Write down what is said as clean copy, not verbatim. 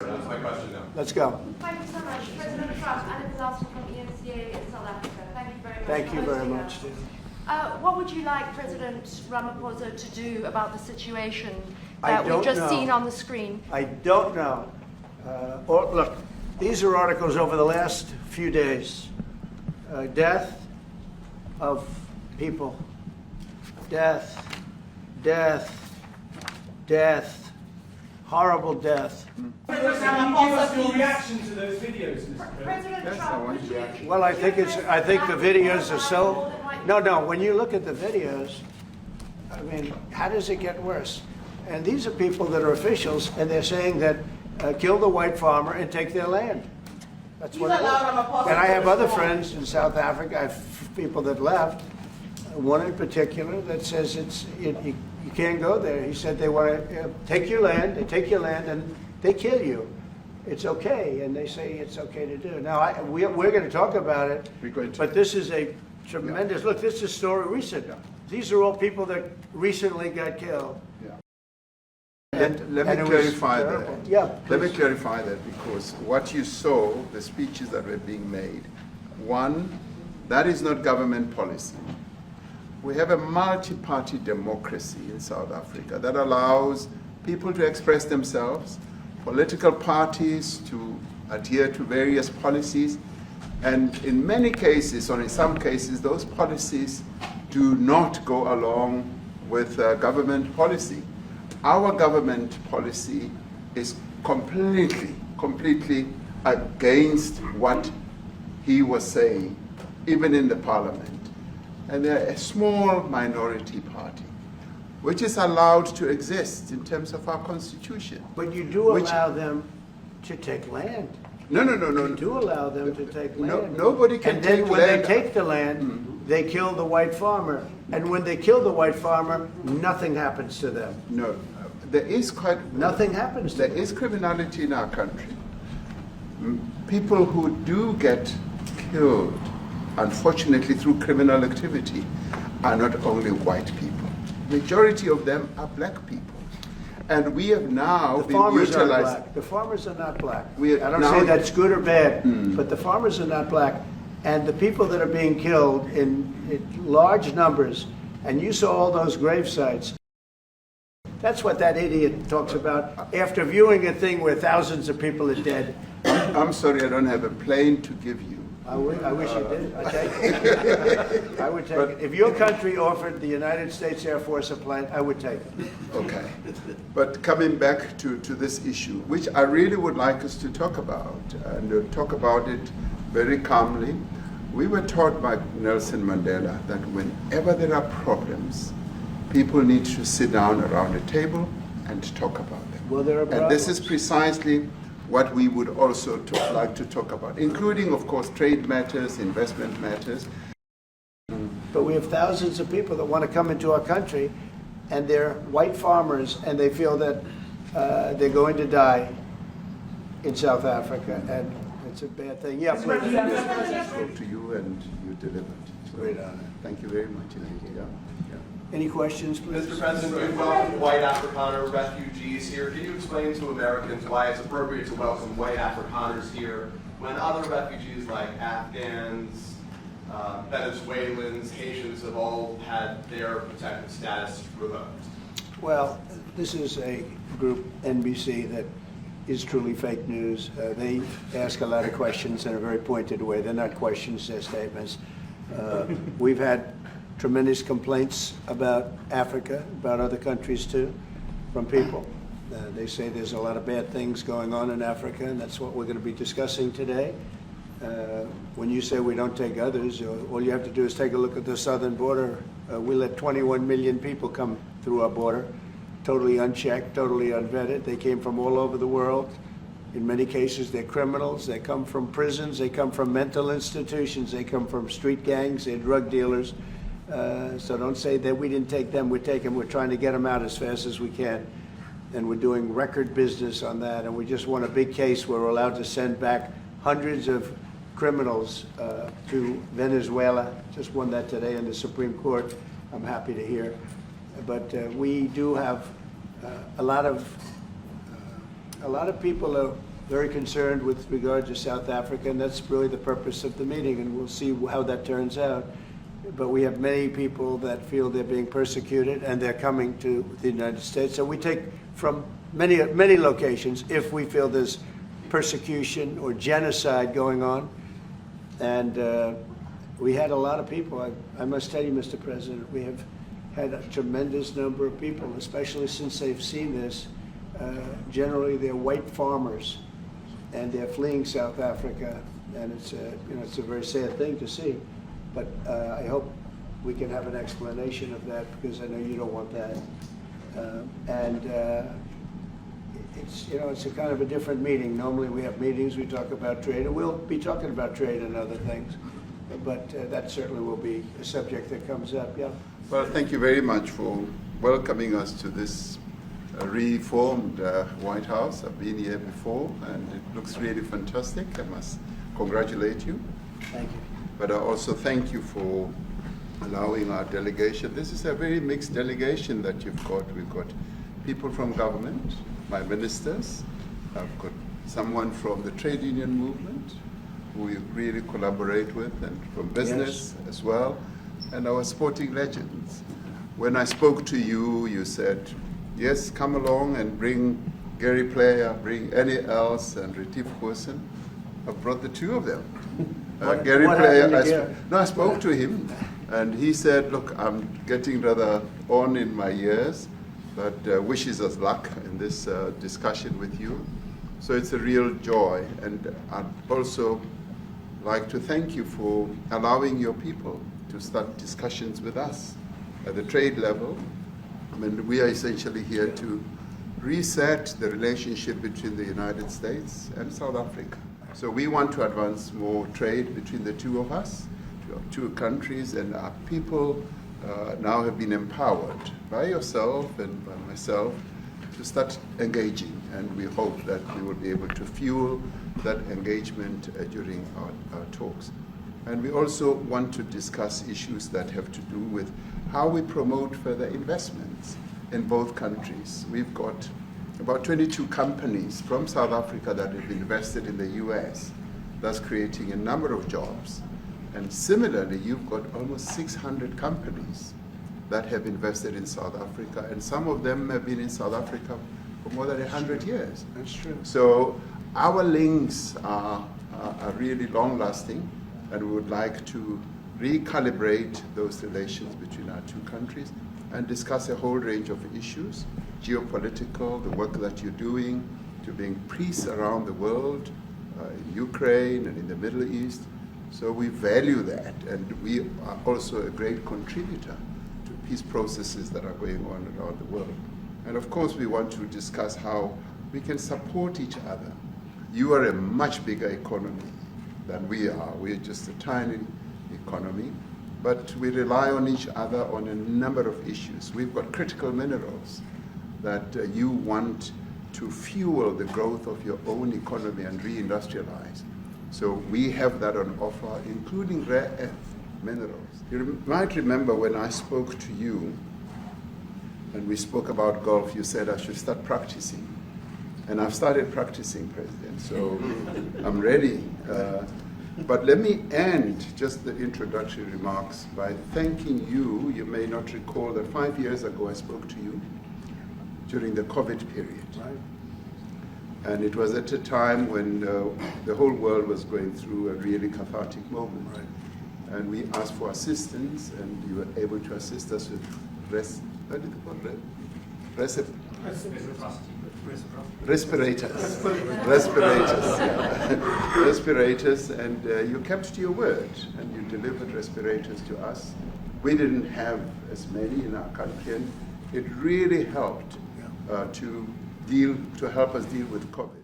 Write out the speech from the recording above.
That's my question now. Let's go. Thank you so much. President Trump, Anna Disaster from ENCA in South Africa. Thank you very much. Thank you for very hosting much. us. What would you like President Ramaphosa to do about the situation that we've just seen on the screen? I don't know. Look, these are articles over the last few days. Death of people. Death. Horrible death. President Ramaphosa, your reaction to those videos, Mr. President Trump, would you... Well, I think the videos are so... No, when you look at the videos, I mean, how does it get worse? And these are people that are officials, and they're saying that kill the white farmer and take their land. That's what it is. And I have other friends in South Africa, I have people that left, one in particular that says you can't go there. He said they want to take your land, they take your land, and they kill you. It's okay, and they say it's okay to do. Now, we're going to talk about it, but this is a tremendous, look, this is a story recent. These are all people that recently got killed. Let me clarify that. Yeah, let me clarify that, because what you saw, the speeches that were being made, one, that is not government policy. We have a multi-party democracy in South Africa that allows people to express themselves, political parties to adhere to various policies, and in many cases, or in some cases, those policies do not go along with government policy. Our government policy is completely against what he was saying, even in the parliament. And they're a small minority party, which is allowed to exist in terms of our constitution. but you do allow them to take land. No. You do allow them to take land. Nobody can and take then when land. they take the land, they kill the white farmer. And when they kill the white farmer, nothing happens to them. No, there is Nothing happens to There them. is criminality in our country. People who do get killed, unfortunately through criminal activity, are not only white people. Majority of them are black people. And we have now The been farmers are utilized. black. The farmers are not black. We I don't now- say that's good or bad, but the farmers are not black. And the people that are being killed in large numbers, and you saw all those grave sites, that's what that idiot talks about. After viewing a thing where thousands of people are dead, I'm sorry, I don't have a plane to give you. I wish you did. I'd take it. I would take it. If your country offered the United States Air Force a plane, I would take it. Okay. But coming back to this issue, which I really would like us to talk about, and talk about it very calmly. We were taught by Nelson Mandela that whenever there are problems, people need to sit down around a table and talk about them. Well, there are And this is problems. precisely what we would also like to talk about, including, of course, trade matters, investment matters. But we have thousands of people that want to come into our country, and they're white farmers, and they feel that they're going to die in South Africa, and it's a bad thing. Yeah, please. I spoke to you and you delivered. So Great honor. thank you very much. Yeah. Any questions, please? Mr. President, we welcome white Afrikaner refugees here. Can you explain to Americans why it's appropriate to welcome white Afrikaners here when other refugees like Afghans, Venezuelans, Haitians have all had their protected status revoked? Well, this is a group, NBC, that is truly fake news. They ask a lot of questions in a very pointed way. They're not questions, they're statements. We've had tremendous complaints about Africa, about other countries too, from people. They say there's a lot of bad things going on in Africa, and that's what we're going to be discussing today. When you say we don't take others, all you have to do is take a look at the southern border. We let 21 million people come through our border, totally unchecked, totally unvetted. They came from all over the world. In many cases, they're criminals. They come from prisons. They come from mental institutions. They come from street gangs. They're drug dealers. So don't say that we didn't take them. We're taking. We're trying to get them out as fast as we can. And we're doing record business on that. And we just won a big case where we're allowed to send back hundreds of criminals to Venezuela. Just won that today in the Supreme Court. I'm happy to hear. But we do have a lot of people very concerned with regard to South Africa, and that's really the purpose of the meeting, and we'll see how that turns out. But we have many people that feel they're being persecuted, and they're coming to the United States. So we take from many locations if we feel there's persecution or genocide going on. And we had a lot of people. I must tell you, Mr. President, we have had a tremendous number of people, especially since they've seen this. Generally, they're white farmers, and they're fleeing South Africa, and it's a very sad thing to see. But I hope we can have an explanation of that, because I know you don't want that. It's a kind of a different meeting. Normally we have meetings, we talk about trade, and we'll be talking about trade and other things. But that certainly will be a subject that comes up. Yeah. Well, thank you very much for welcoming us to this reformed White House. I've been here before, and it looks really fantastic. I must congratulate you. Thank you. But I also thank you for allowing our delegation. This is a very mixed delegation that you've got. We've got people from government, my ministers. I've got someone from the trade union movement who we really collaborate with, and from business as well, and our sporting legends. When I spoke to you, you said, yes, come along and bring Gary Player, bring any else, and Retief Goosen. I brought the two of them. Gary Player, I spoke to him, and he said, look, I'm getting rather on in my years, but wishes us luck in this discussion with you. So it's a real joy, and I'd also like to thank you for allowing your people to start discussions with us at the trade level. I mean, we are essentially here to reset the relationship between the United States and South Africa. So we want to advance more trade between the two of us, two countries, and our people now have been empowered by yourself and by myself to start engaging, and we hope that we will be able to fuel that engagement during our talks. And we also want to discuss issues that have to do with how we promote further investments in both countries. We've got about 22 companies from South Africa that have invested in the US. That's creating a number of jobs. And similarly, you've got almost 600 companies that have invested in South Africa, and some of them have been in South Africa for more than 100 years. That's true. So our links are really long-lasting, and we would like to recalibrate those relations between our two countries and discuss a whole range of issues, geopolitical, the work that you're doing to bring peace around the world, in Ukraine and in the Middle East. So we value that, and we are also a great contributor to peace processes that are going on around the world. And of course, we want to discuss how we can support each other. You are a much bigger economy than we are. We're just a tiny economy, but we rely on each other on a number of issues. We've got critical minerals that you want to fuel the growth of your own economy and reindustrialize. So we have that on offer, including rare earth minerals. You might remember when I spoke to you and we spoke about golf, you said I should start practicing. And I've started practicing, President, so I'm ready. But let me end just the introductory remarks by thanking you. You may not recall that 5 years ago I spoke to you during the COVID period. Right. And it was at a time when the whole world was going through a really cathartic moment. Right. And we asked for assistance, and you were able to assist us with respirators. Respirators, and you kept to your word, and you delivered respirators to us. We didn't have as many in our country, and it really helped to help us deal with COVID.